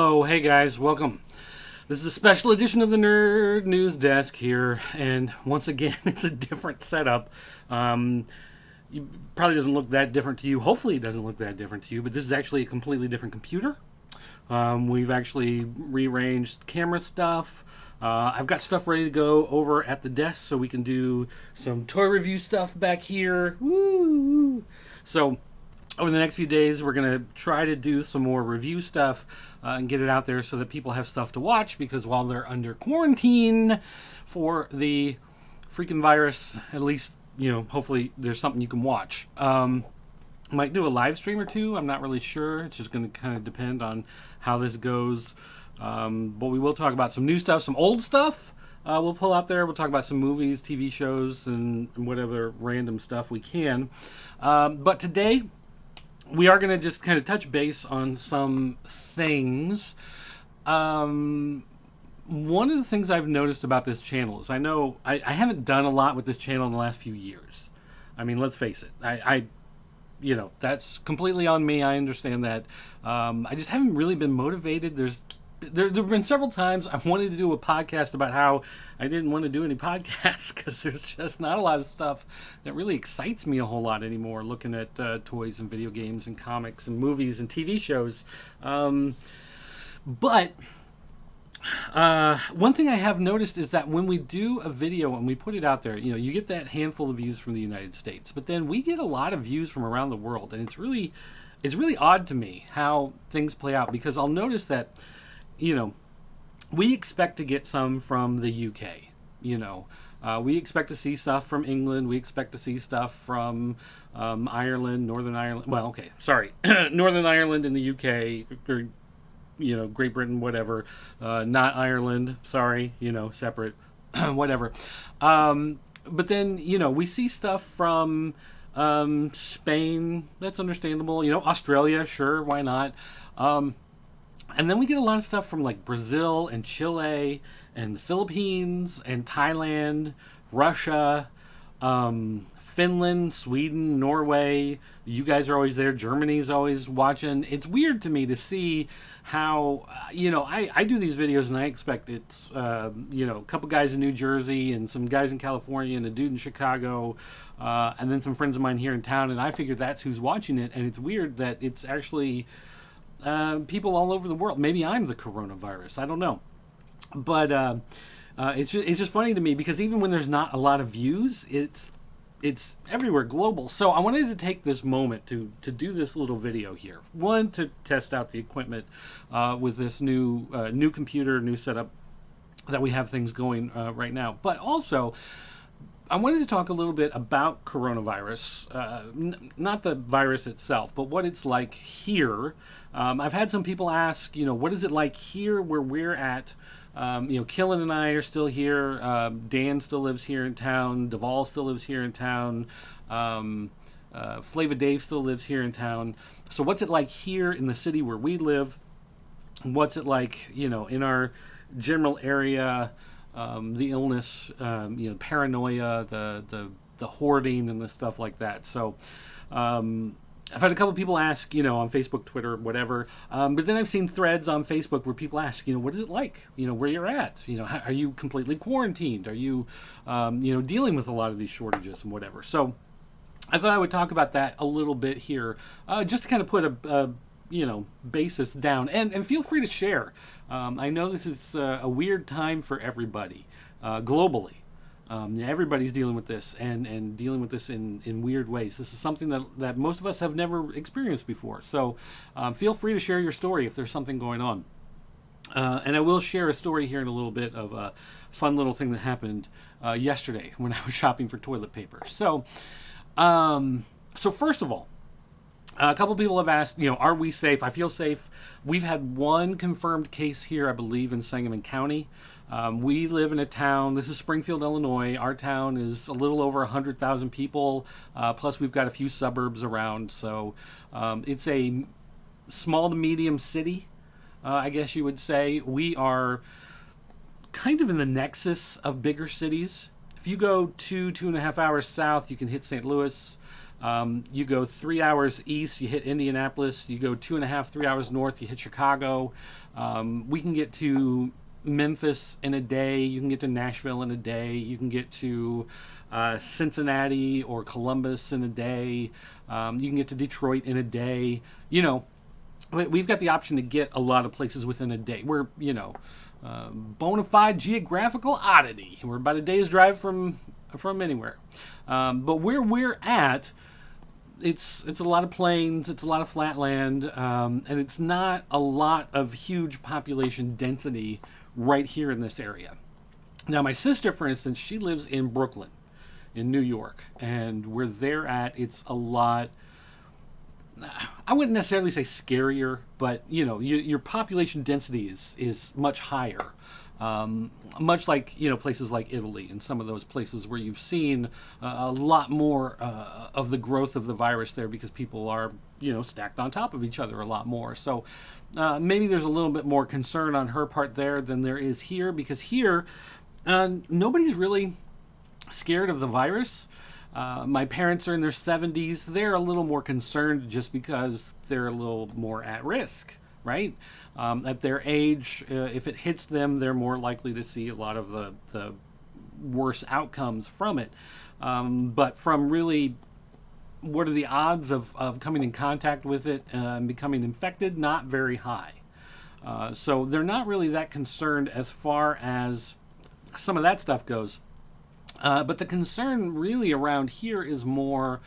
So, hey guys, welcome. This is a special edition of the Nerd News Desk here, and once again, it's a different setup. It probably doesn't look that different to you. Hopefully, it doesn't look that different to you, but this is actually a completely different computer. We've actually rearranged camera stuff. I've got stuff ready to go over at the desk so we can do some toy review stuff back here. Woo! So, over the next few days, we're going to try to do some more review stuff and get it out there so that people have stuff to watch, because while they're under quarantine for the freaking virus, at least, hopefully there's something you can watch. Might do a live stream or two. I'm not really sure. It's just going to kind of depend on how this goes. But we will talk about some new stuff, some old stuff. We'll pull out there. We'll talk about some movies, TV shows, and whatever random stuff we can. But today, we are going to just kind of touch base on some things. One of the things I've noticed about this channel is I know I haven't done a lot with this channel in the last few years. I mean, let's face it. I that's completely on me. I understand that. I just haven't really been motivated. There have been several times I wanted to do a podcast about how I didn't want to do any podcasts because there's just not a lot of stuff that really excites me a whole lot anymore, looking at toys and video games and comics and movies and TV shows. But one thing I have noticed is that when we do a video and we put it out there, you get that handful of views from the United States, but then we get a lot of views from around the world, and it's really odd to me how things play out, because I'll notice that we expect to get some from the UK. We expect to see stuff from England. We expect to see stuff from Ireland, Northern Ireland. Well, okay, sorry, Northern Ireland and the UK, or Great Britain, whatever. Not Ireland. Sorry, separate, whatever. But then we see stuff from Spain. That's understandable. Australia, sure, why not? And then we get a lot of stuff from like Brazil and Chile and the Philippines and Thailand, Russia, Finland, Sweden, Norway. You guys are always there. Germany's always watching. It's weird to me to see how, I do these videos and I expect it's, a couple guys in New Jersey and some guys in California and a dude in Chicago, and then some friends of mine here in town. And I figure that's who's watching it. And it's weird that it's actually people all over the world. Maybe I'm the coronavirus. I don't know. But it's just funny to me, because even when there's not a lot of views, it's everywhere, global. So I wanted to take this moment to do this little video here. One, to test out the equipment with this new computer, new setup that we have things going right now. But also, I wanted to talk a little bit about coronavirus, not the virus itself, but what it's like here. I've had some people ask, what is it like here where we're at? Killen and I are still here. Dan still lives here in town. Duvall still lives here in town. Flava Dave still lives here in town. So what's it like here in the city where we live? What's it like, in our general area? The illness, paranoia, the hoarding and the stuff like that. So, I've had a couple people ask, on Facebook, Twitter, whatever. But then I've seen threads on Facebook where people ask, what is it like, where you're at? Are you completely quarantined? Are you, dealing with a lot of these shortages and whatever? So I thought I would talk about that a little bit here, just to kind of put a basis down, and feel free to share. I know this is a weird time for everybody, globally. Everybody's dealing with this and dealing with this in weird ways. This is something that most of us have never experienced before. So feel free to share your story if there's something going on. And I will share a story here in a little bit of a fun little thing that happened yesterday when I was shopping for toilet paper. So first of all, a couple people have asked, are we safe? I feel safe. We've had one confirmed case here, I believe, in Sangamon County. We live in a town, this is Springfield, Illinois. Our town is a little over 100,000 people, plus we've got a few suburbs around. So it's a small to medium city, I guess you would say. We are kind of in the nexus of bigger cities. If you go 2.5 hours south, you can hit St. Louis. You go 3 hours east, you hit Indianapolis. You go 2.5, 3 hours north, you hit Chicago. We can get to Memphis in a day. You can get to Nashville in a day. You can get to Cincinnati or Columbus in a day. You can get to Detroit in a day. We've got the option to get a lot of places within a day. We're, bona fide geographical oddity. We're about a day's drive from anywhere. But where we're at, it's a lot of plains, it's a lot of flat land, and it's not a lot of huge population density right here in this area. Now, my sister, for instance, she lives in Brooklyn, in New York, and where they're at, it's a lot. I wouldn't necessarily say scarier, but your population density is much higher. Much like places like Italy and some of those places where you've seen a lot more of the growth of the virus there because people are stacked on top of each other a lot more. So maybe there's a little bit more concern on her part there than there is here, because here nobody's really scared of the virus. My parents are in their 70s. They're a little more concerned just because they're a little more at risk, right? At their age, if it hits them, they're more likely to see a lot of the worse outcomes from it. But from really, what are the odds of coming in contact with it and becoming infected? Not very high. So they're not really that concerned as far as some of that stuff goes. But the concern really around here is more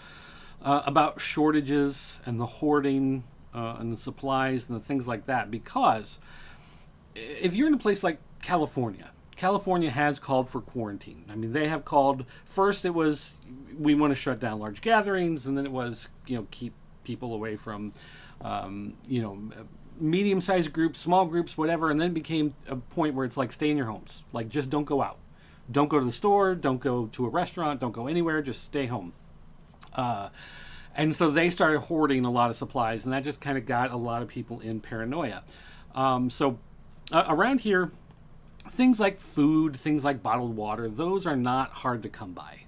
about shortages and the hoarding and the supplies and the things like that. Because if you're in a place like California has called for quarantine. I mean, they have called, first it was, we want to shut down large gatherings, and then it was, keep people away from, medium-sized groups, small groups, whatever, and then it became a point where it's like, stay in your homes. Like, just don't go out. Don't go to the store, don't go to a restaurant, don't go anywhere, just stay home. And so they started hoarding a lot of supplies, and that just kind of got a lot of people in paranoia. So around here, things like food, things like bottled water, those are not hard to come by.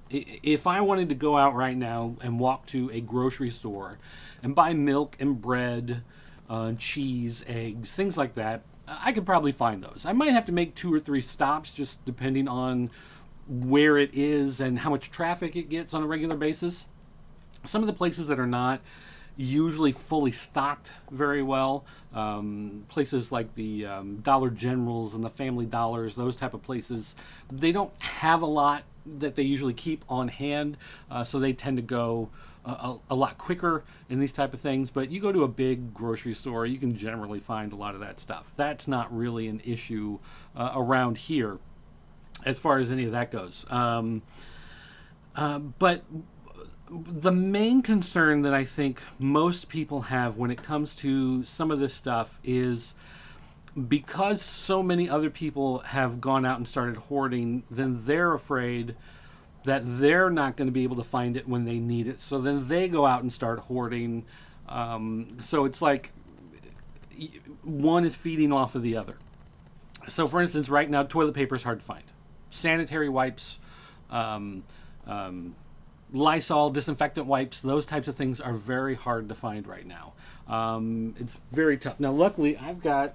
If I wanted to go out right now and walk to a grocery store and buy milk and bread, cheese, eggs, things like that, I could probably find those. I might have to make 2 or 3 stops just depending on where it is and how much traffic it gets on a regular basis. Some of the places that are not usually fully stocked very well, places like the Dollar Generals and the Family Dollars, those type of places, they don't have a lot that they usually keep on hand, so they tend to go a lot quicker in these type of things. But you go to a big grocery store, you can generally find a lot of that stuff. That's not really an issue around here as far as any of that goes. But the main concern that I think most people have when it comes to some of this stuff is because so many other people have gone out and started hoarding, then they're afraid that they're not going to be able to find it when they need it. So then they go out and start hoarding. So it's like one is feeding off of the other. So for instance, right now, toilet paper is hard to find. Sanitary wipes, Lysol, disinfectant wipes, those types of things are very hard to find right now. It's very tough. Now, luckily, I've got,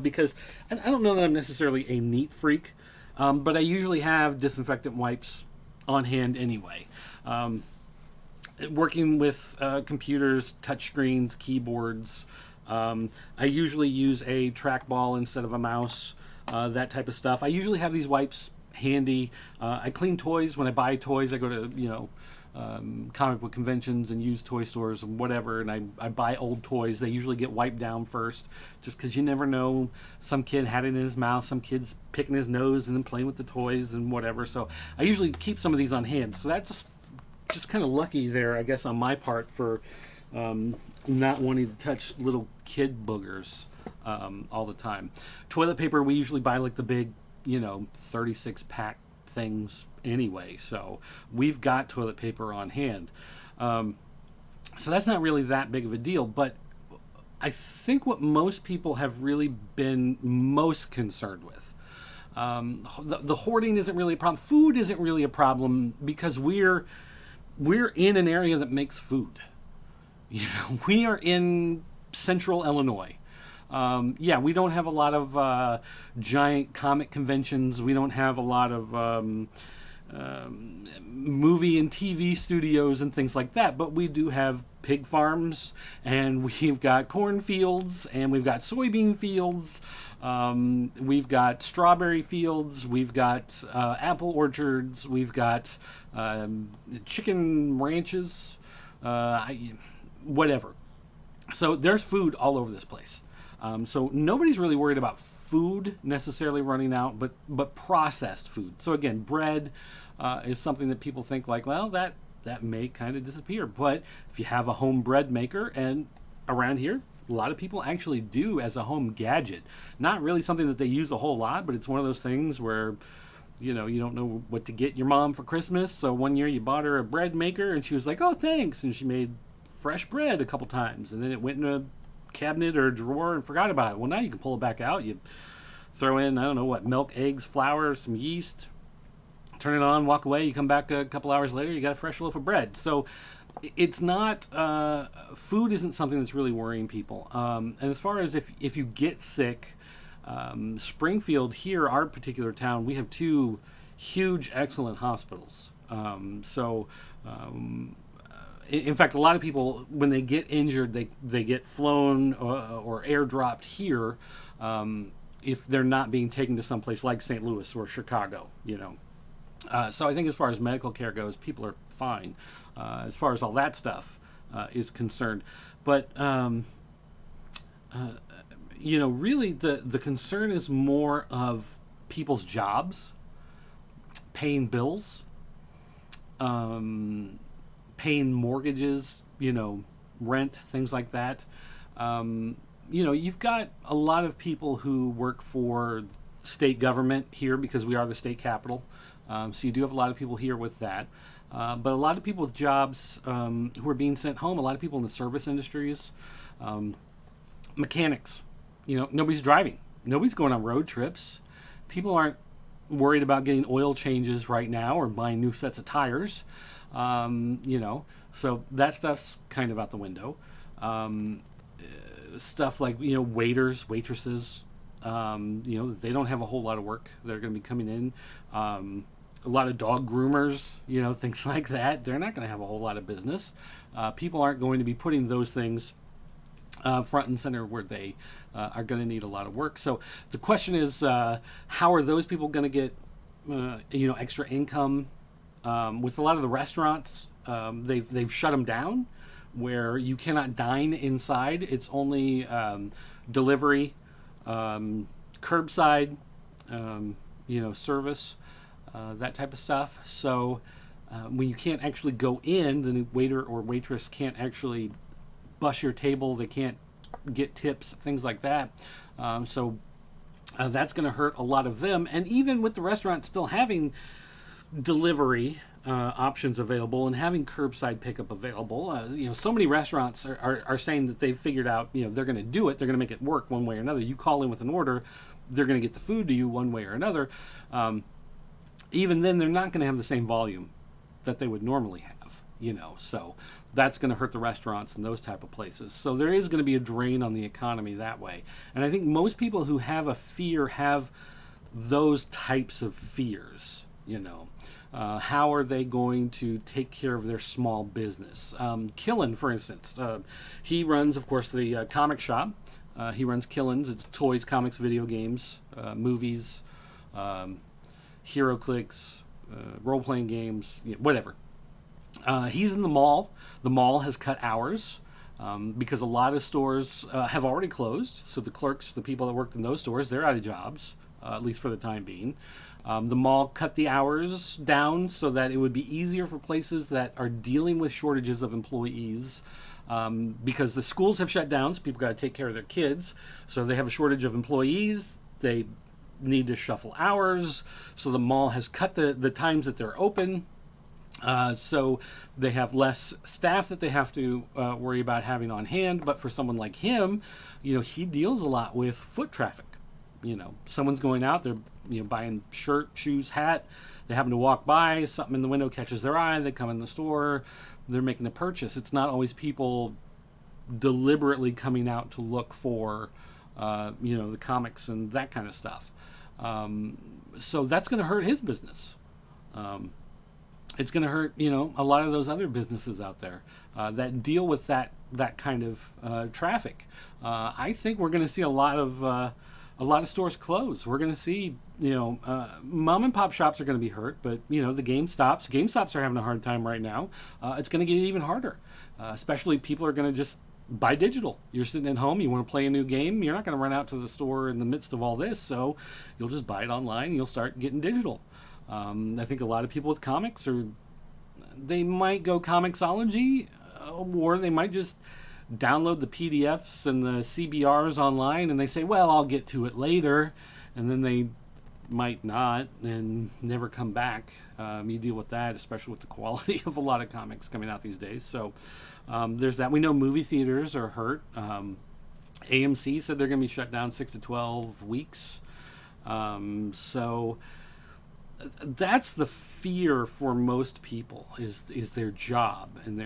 because I don't know that I'm necessarily a neat freak, but I usually have disinfectant wipes on hand anyway. Working with computers, touchscreens, keyboards, I usually use a trackball instead of a mouse, that type of stuff. I usually have these wipes handy. I clean toys. When I buy toys, I go to comic book conventions and used toy stores and whatever, and I buy old toys. They usually get wiped down first, just because you never know. Some kid had it in his mouth, some kid's picking his nose and then playing with the toys and whatever. So I usually keep some of these on hand. So that's just kind of lucky there, I guess, on my part for not wanting to touch little kid boogers all the time. Toilet paper, we usually buy like the big 36 pack things anyway, so we've got toilet paper on hand. So that's not really that big of a deal, but I think what most people have really been most concerned with The hoarding isn't really a problem. Food isn't really a problem because we're in an area that makes food. We are in central Illinois. Yeah, we don't have a lot of giant comic conventions. We don't have a lot of movie and TV studios and things like that, but we do have pig farms, and we've got cornfields, and we've got soybean fields, we've got strawberry fields, we've got apple orchards, we've got chicken ranches, whatever. So there's food all over this place. So nobody's really worried about food necessarily running out, but processed food. So again, bread is something that people think like, well, that may kind of disappear. But if you have a home bread maker, and around here, a lot of people actually do as a home gadget. Not really something that they use a whole lot, but it's one of those things where you don't know what to get your mom for Christmas. So one year you bought her a bread maker, and she was like, oh, thanks. And she made fresh bread a couple times, and then it went in a cabinet or a drawer and forgot about it. Well, now you can pull it back out. You throw in, I don't know what, milk, eggs, flour, some yeast, turn it on, walk away. You come back a couple hours later, you got a fresh loaf of bread. So it's not, food isn't something that's really worrying people. And as far as if you get sick, Springfield here, our particular town, we have two huge, excellent hospitals. In fact, a lot of people, when they get injured, they get flown or airdropped here if they're not being taken to someplace like St. Louis or Chicago, So I think as far as medical care goes, people are fine as far as all that stuff is concerned. But, really the concern is more of people's jobs, paying bills, paying mortgages, rent, things like that. You've got a lot of people who work for state government here because we are the state capital. So you do have a lot of people here with that. But a lot of people with jobs who are being sent home, a lot of people in the service industries, mechanics. Nobody's driving. Nobody's going on road trips. People aren't worried about getting oil changes right now or buying new sets of tires. So that stuff's kind of out the window. Stuff like, waiters, waitresses, they don't have a whole lot of work. They're going to be coming in. A lot of dog groomers, things like that. They're not going to have a whole lot of business. People aren't going to be putting those things front and center where they are going to need a lot of work. So the question is, how are those people going to get, extra income? With a lot of the restaurants, they've shut them down, where you cannot dine inside. It's only delivery, curbside, service, that type of stuff. So when you can't actually go in, the waiter or waitress can't actually bus your table. They can't get tips, things like that. So that's going to hurt a lot of them. And even with the restaurant still having delivery options available and having curbside pickup available, so many restaurants are saying that they've figured out, they're going to do it. They're going to make it work one way or another. You call in with an order, they're going to get the food to you one way or another. Even then, they're not going to have the same volume that they would normally have, so that's going to hurt the restaurants and those type of places. So there is going to be a drain on the economy that way. And I think most people who have a fear have those types of fears, how are they going to take care of their small business? Killen, for instance, he runs, of course, the comic shop. He runs Killen's. It's toys, comics, video games, movies, HeroClix, role-playing games, whatever. He's in the mall. The mall has cut hours because a lot of stores have already closed. So the clerks, the people that worked in those stores, they're out of jobs, at least for the time being. The mall cut the hours down so that it would be easier for places that are dealing with shortages of employees, because the schools have shut down, so people got to take care of their kids. So they have a shortage of employees. They need to shuffle hours. So the mall has cut the times that they're open. So they have less staff that they have to worry about having on hand. But for someone like him, he deals a lot with foot traffic. someone's going out, they're buying shirt, shoes, hat. They happen to walk by, something in the window catches their eye. They come in the store, they're making a purchase. It's not always people deliberately coming out to look for, the comics and that kind of stuff. So that's going to hurt his business. It's going to hurt, a lot of those other businesses out there that deal with that kind of traffic. I think we're going to see a lot of stores close. We're going to see, mom and pop shops are going to be hurt, but the GameStops are having a hard time right now. It's going to get even harder, especially people are going to just buy digital. You're sitting at home, you want to play a new game, you're not going to run out to the store in the midst of all this, so you'll just buy it online and you'll start getting digital. I think a lot of people with comics they might go comicsology, or they might just download the PDFs and the CBRs online and they say, well, I'll get to it later, and then they might not and never come back. You deal with that, especially with the quality of a lot of comics coming out these days. So there's that. We know movie theaters are hurt. AMC said they're going to be shut down 6 to 12 weeks. So that's the fear for most people is their job and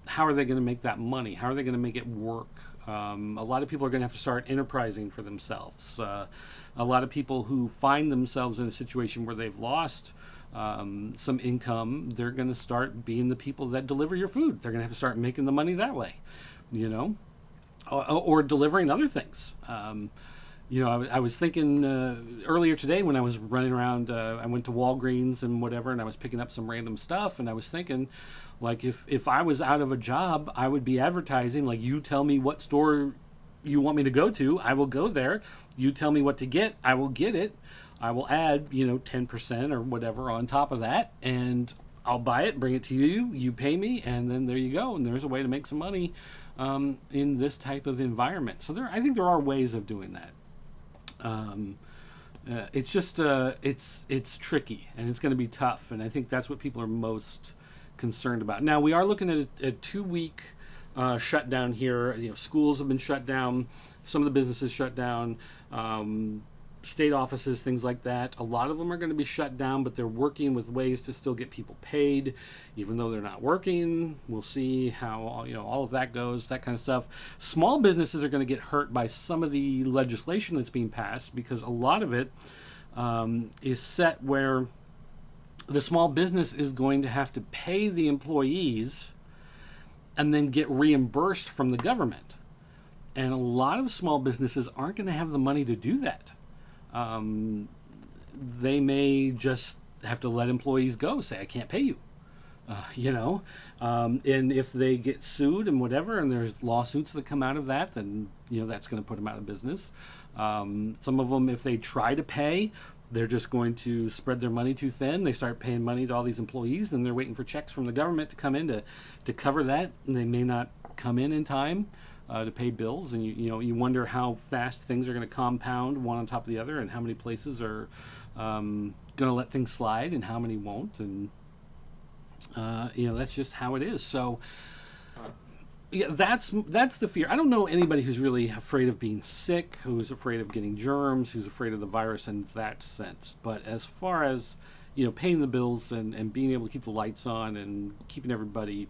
how are they going to make that money? How are they going to make it work? A lot of people are going to have to start enterprising for themselves. A lot of people who find themselves in a situation where they've lost some income, they're going to start being the people that deliver your food. They're going to have to start making the money that way, or delivering other things. I was thinking earlier today when I was running around, I went to Walgreens and whatever, and I was picking up some random stuff, and I was thinking, like, if I was out of a job, I would be advertising, like, you tell me what store you want me to go to, I will go there. You tell me what to get, I will get it. I will add, 10% or whatever on top of that, and I'll buy it, bring it to you, you pay me, and then there you go. And there's a way to make some money in this type of environment. So I think there are ways of doing that. It's just it's tricky, and it's going to be tough, and I think that's what people are most concerned about. Now we are looking at a 2-week shutdown here. Schools have been shut down, some of the businesses shut down, state offices, things like that. A lot of them are going to be shut down, but they're working with ways to still get people paid, even though they're not working. We'll see how all of that goes, that kind of stuff. Small businesses are going to get hurt by some of the legislation that's being passed, because a lot of it is set where the small business is going to have to pay the employees and then get reimbursed from the government. And a lot of small businesses aren't going to have the money to do that. They may just have to let employees go, say, I can't pay you, and if they get sued and whatever, and there's lawsuits that come out of that, then, that's going to put them out of business. Some of them, if they try to pay, they're just going to spread their money too thin. They start paying money to all these employees, and they're waiting for checks from the government to come in to cover that, and they may not come in time to pay bills, and you wonder how fast things are going to compound one on top of the other, and how many places are going to let things slide and how many won't, and that's just how it is. So yeah, that's the fear. I don't know anybody who's really afraid of being sick, who's afraid of getting germs, who's afraid of the virus in that sense. But as far as paying the bills and being able to keep the lights on and keeping everybody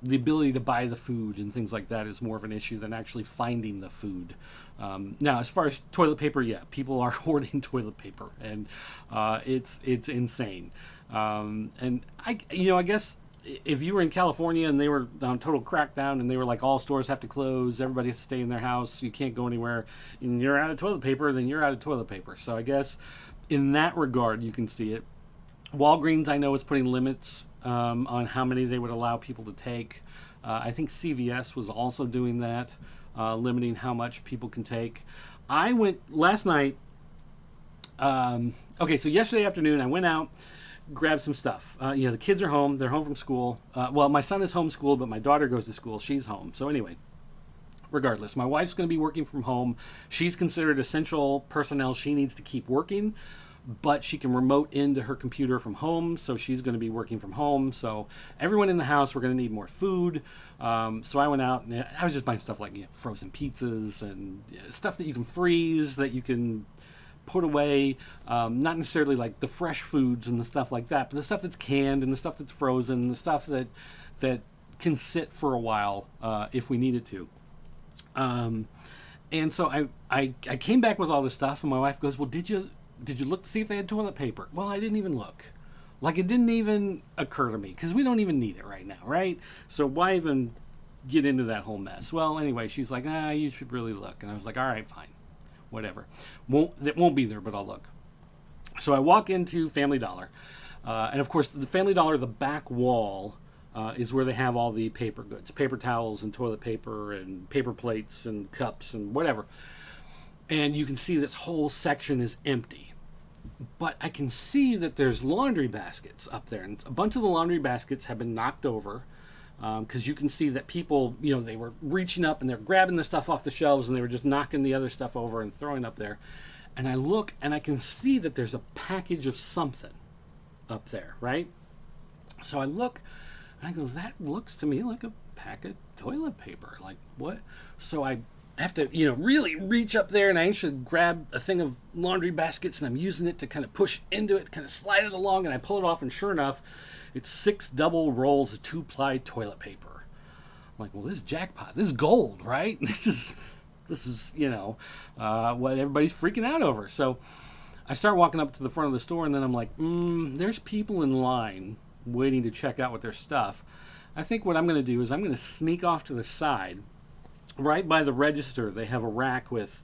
the ability to buy the food and things like that is more of an issue than actually finding the food. Now, as far as toilet paper, yeah, people are hoarding toilet paper, and it's insane. And I guess if you were in California and they were on total crackdown and they were like, all stores have to close, everybody has to stay in their house, you can't go anywhere, and you're out of toilet paper, then you're out of toilet paper. So I guess in that regard, you can see it. Walgreens, I know, is putting limits on how many they would allow people to take. I think CVS was also doing that, limiting how much people can take. I went last night. So yesterday afternoon, I went out, grabbed some stuff. The kids are home. They're home from school. Well, my son is homeschooled, but my daughter goes to school. She's home. So anyway, regardless, my wife's going to be working from home. She's considered essential personnel. She needs to keep working. but she can remote into her computer from home, so she's going to be working from home. So everyone in the house, we're going to need more food. So I went out and I was just buying stuff like frozen pizzas and stuff that you can freeze, that you can put away. Not necessarily like the fresh foods and the stuff like that, but the stuff that's canned and the stuff that's frozen, the stuff that can sit for a while if we needed to. And so I came back with all this stuff, and my wife goes, well, did you look to see if they had toilet paper? Well, I didn't even look. Like, it didn't even occur to me, because we don't even need it right now, right? So why even get into that whole mess? Well, anyway, she's like, you should really look. And I was like, all right, fine, whatever. It won't be there, but I'll look. So I walk into Family Dollar. And, of course, the Family Dollar, the back wall is where they have all the paper goods, paper towels and toilet paper and paper plates and cups and whatever. And you can see this whole section is empty. But I can see that there's laundry baskets up there. And a bunch of the laundry baskets have been knocked over because you can see that people, they were reaching up and they're grabbing the stuff off the shelves and they were just knocking the other stuff over and throwing up there. And I look and I can see that there's a package of something up there, right? So I look and I go, that looks to me like a pack of toilet paper. Like, what? So I have to, really reach up there, and I actually grab a thing of laundry baskets, and I'm using it to kind of push into it, kind of slide it along, and I pull it off, and sure enough, it's 6 double rolls of 2-ply toilet paper. I'm like, well, this is jackpot. This is gold, right? This is what everybody's freaking out over. So I start walking up to the front of the store, and then I'm like, there's people in line waiting to check out with their stuff. I think what I'm going to do is I'm going to sneak off to the side. Right by the register, they have a rack with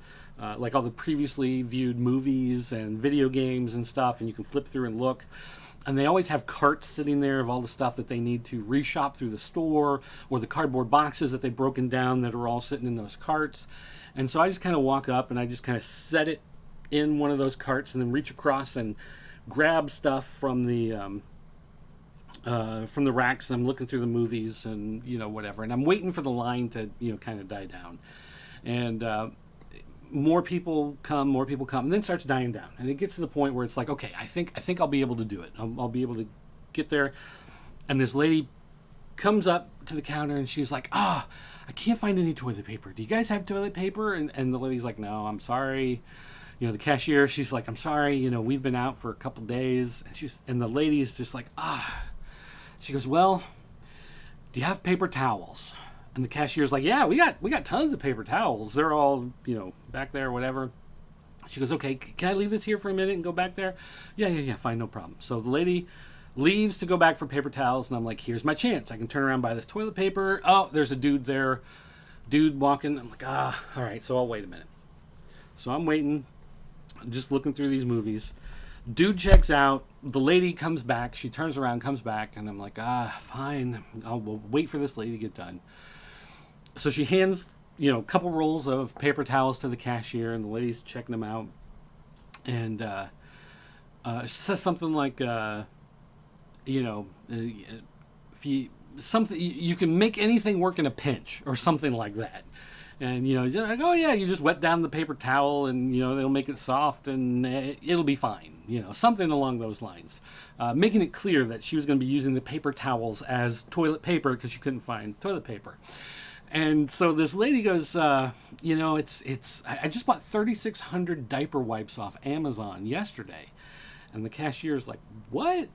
like all the previously viewed movies and video games and stuff, and you can flip through and look. And they always have carts sitting there of all the stuff that they need to reshop through the store, or the cardboard boxes that they've broken down that are all sitting in those carts. And so I just kind of walk up and I just kind of set it in one of those carts and then reach across and grab stuff from the racks. I'm looking through the movies and whatever, and I'm waiting for the line to kind of die down, and more people come, and then it starts dying down, and it gets to the point where it's like, okay, I think I'll be able to do it. I'll be able to get there. And this lady comes up to the counter and she's like, I can't find any toilet paper. Do you guys have toilet paper? And the lady's like, no, I'm sorry. The cashier, she's like, I'm sorry, we've been out for a couple days. And the lady is just like, She goes, well, do you have paper towels? And the cashier's like, yeah, we got tons of paper towels. They're all, back there, whatever. She goes, okay, can I leave this here for a minute and go back there? Yeah, fine, no problem. So the lady leaves to go back for paper towels, and I'm like, here's my chance. I can turn around, buy this toilet paper. Oh, there's a dude there, walking. I'm like, all right, so I'll wait a minute. So I'm waiting, just looking through these movies. Dude checks out. The lady comes back. She turns around, comes back, and I'm like, fine. We'll wait for this lady to get done. So she hands, a couple rolls of paper towels to the cashier, and the lady's checking them out. And she says something like, if you can make anything work in a pinch, or something like that. And, like, oh, yeah, you just wet down the paper towel and, they'll make it soft and it'll be fine. Something along those lines. Making it clear that she was going to be using the paper towels as toilet paper because she couldn't find toilet paper. And so this lady goes, I just bought 3,600 diaper wipes off Amazon yesterday. And the cashier's like, what?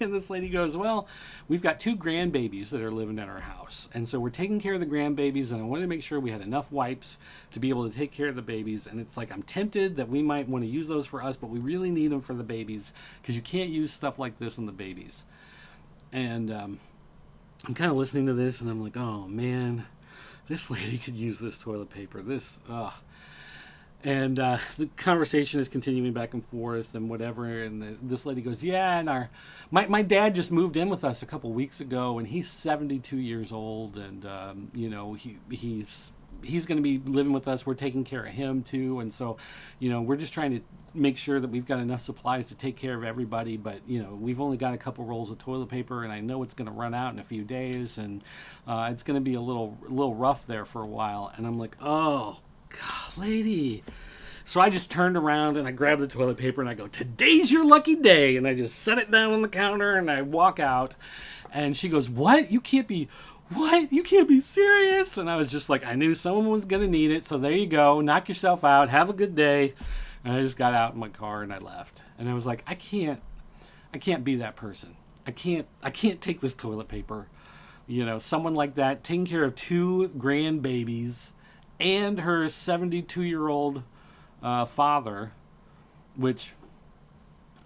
And this lady goes, well, we've got 2 grandbabies that are living at our house. And so we're taking care of the grandbabies, and I wanted to make sure we had enough wipes to be able to take care of the babies. And it's like, I'm tempted that we might want to use those for us, but we really need them for the babies because you can't use stuff like this on the babies. And I'm kind of listening to this, and I'm like, oh, man, this lady could use this toilet paper. And the conversation is continuing back and forth and whatever. And this lady goes, yeah, and my dad just moved in with us a couple weeks ago, and he's 72 years old, and he's going to be living with us. We're taking care of him too, and so we're just trying to make sure that we've got enough supplies to take care of everybody. But we've only got a couple rolls of toilet paper, and I know it's going to run out in a few days, and it's going to be a little rough there for a while. And I'm like, oh, God, lady, So I just turned around and I grabbed the toilet paper and I go, "Today's your lucky day." And I just set it down on the counter and I walk out. And she goes, "What? You can't be, what? You can't be serious." And I was just like, I knew someone was going to need it. So there you go. Knock yourself out. Have a good day. And I just got out in my car and I left. And I was like, I can't be that person. I can't take this toilet paper. You know, someone like that taking care of 2 grandbabies and her 72-year-old father, which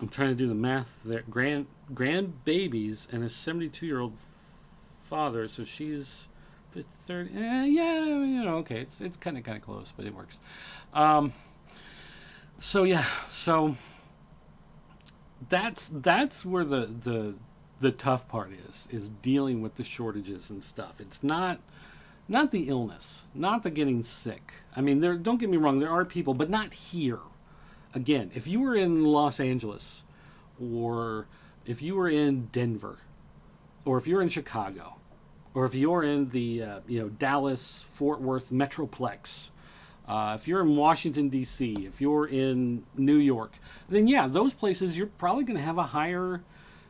I'm trying to do the math there. Grandbabies and a 72-year-old father, so she's 30. Yeah, you know, okay, it's kind of close, but it works. So yeah, so that's where the tough part is dealing with the shortages and stuff. It's not the illness, not the getting sick. I mean, don't get me wrong, there are people, but not here. Again, if you were in Los Angeles, or if you were in Denver, or if you're in Chicago, or if you're in the Dallas, Fort Worth Metroplex, if you're in Washington, D.C., if you're in New York, then yeah, those places you're probably going to have a higher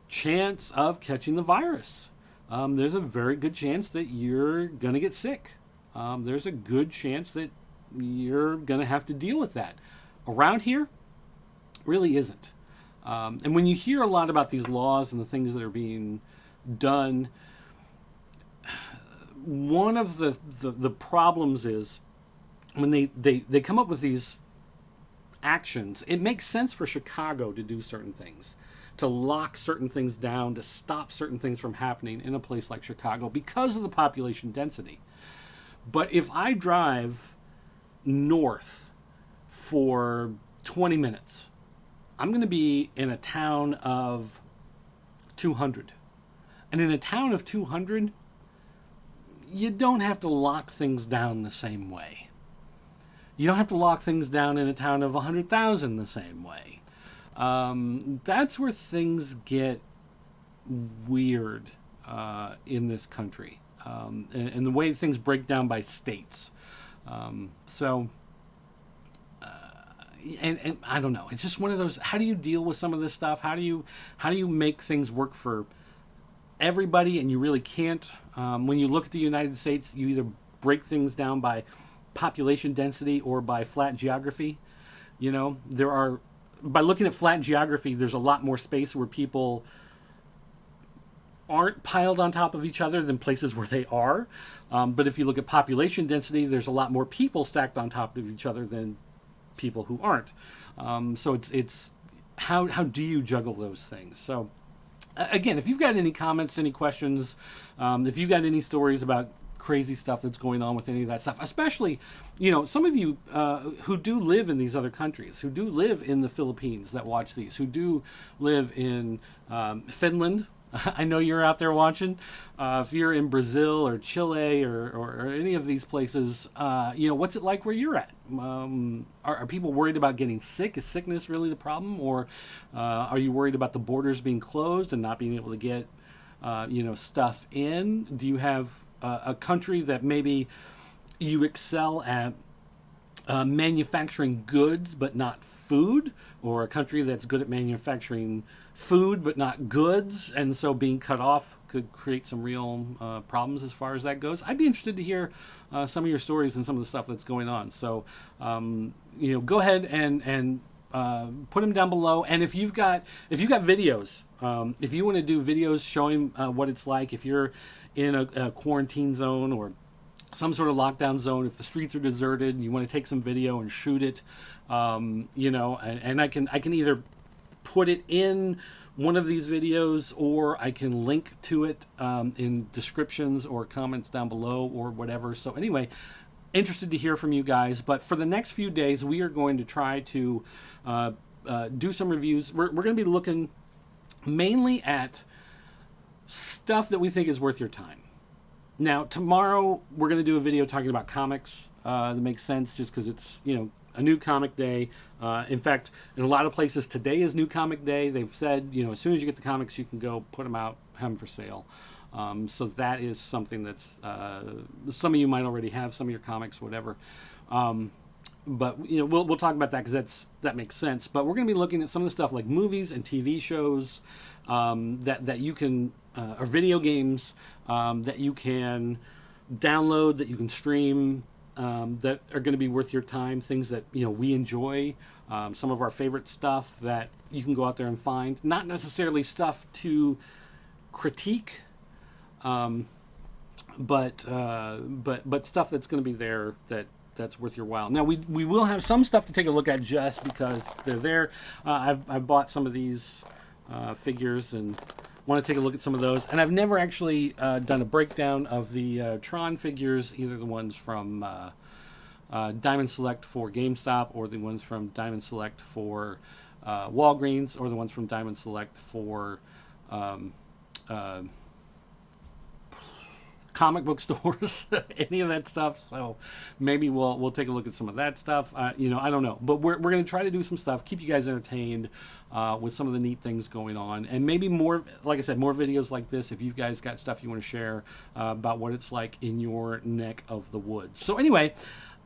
chance of catching the virus. There's a very good chance that you're going to get sick. There's a good chance that you're going to have to deal with that. Around here, really isn't. And when you hear a lot about these laws and the things that are being done, one of the problems is when they come up with these actions, it makes sense for Chicago to do certain things, to lock certain things down, to stop certain things from happening in a place like Chicago because of the population density. But if I drive north for 20 minutes, I'm going to be in a town of 200. And in a town of 200, you don't have to lock things down the same way. You don't have to lock things down in a town of 100,000 the same way. That's where things get weird in this country, and the way things break down by states. So I don't know. It's just one of those. How do you deal with some of this stuff? How do you make things work for everybody? And you really can't. When you look at the United States, you either break things down by population density or by flat geography. You know, by looking at flat geography, there's a lot more space where people aren't piled on top of each other than places where they are. But if you look at population density, there's a lot more people stacked on top of each other than people who aren't. So it's how do you juggle those things? So again, if you've got any comments, any questions, if you've got any stories about crazy stuff that's going on with any of that stuff, especially, some of you who do live in these other countries, who do live in the Philippines that watch these, who do live in Finland. I know you're out there watching. If you're in Brazil or Chile or any of these places, what's it like where you're at? Are people worried about getting sick? Is sickness really the problem? Or are you worried about the borders being closed and not being able to get, stuff in? Do you have a country that maybe you excel at manufacturing goods but not food, or a country that's good at manufacturing food but not goods, and so being cut off could create some real problems as far as that goes? I'd be interested to hear some of your stories and some of the stuff that's going on. So go ahead and put them down below. And if you've got videos, if you want to do videos showing what it's like if you're in a quarantine zone or some sort of lockdown zone, if the streets are deserted, you want to take some video and shoot it, and I can either put it in one of these videos, or I can link to it in descriptions or comments down below or whatever. So anyway, interested to hear from you guys. But for the next few days, we are going to try to do some reviews. We're going to be looking mainly at stuff that we think is worth your time. Now, tomorrow we're going to do a video talking about comics. That makes sense just because it's, a new comic day. In fact, in a lot of places, today is new comic day. They've said, as soon as you get the comics, you can go put them out, have them for sale. So that is something that's, some of you might already have some of your comics, whatever. but you know, we'll talk about that because that makes sense. But we're going to be looking at some of the stuff like movies and TV shows that you can, or video games that you can download, that you can stream, that are going to be worth your time. Things that we enjoy, some of our favorite stuff that you can go out there and find. Not necessarily stuff to critique, but stuff that's going to be there that's worth your while. Now we will have some stuff to take a look at just because they're there. I've bought some of these figures and want to take a look at some of those. And I've never actually done a breakdown of the Tron figures, either the ones from Diamond Select for GameStop, or the ones from Diamond Select for Walgreens, or the ones from Diamond Select for comic book stores, any of that stuff. So maybe we'll take a look at some of that stuff. I don't know, but we're going to try to do some stuff, keep you guys entertained with some of the neat things going on, and maybe more, like I said, more videos like this if you guys got stuff you want to share about what it's like in your neck of the woods. So anyway,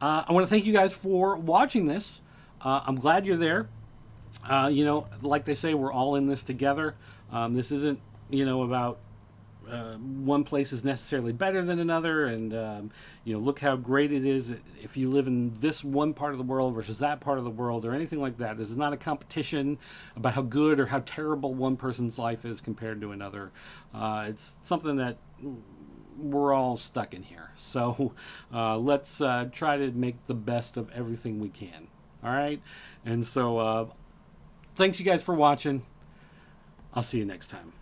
I want to thank you guys for watching this. I'm glad you're there. Like they say, we're all in this together. This isn't about one place is necessarily better than another, and look how great it is if you live in this one part of the world versus that part of the world, or anything like that. This is not a competition about how good or how terrible one person's life is compared to another. It's something that we're all stuck in here. So let's try to make the best of everything we can. All right, and so thanks you guys for watching. I'll see you next time.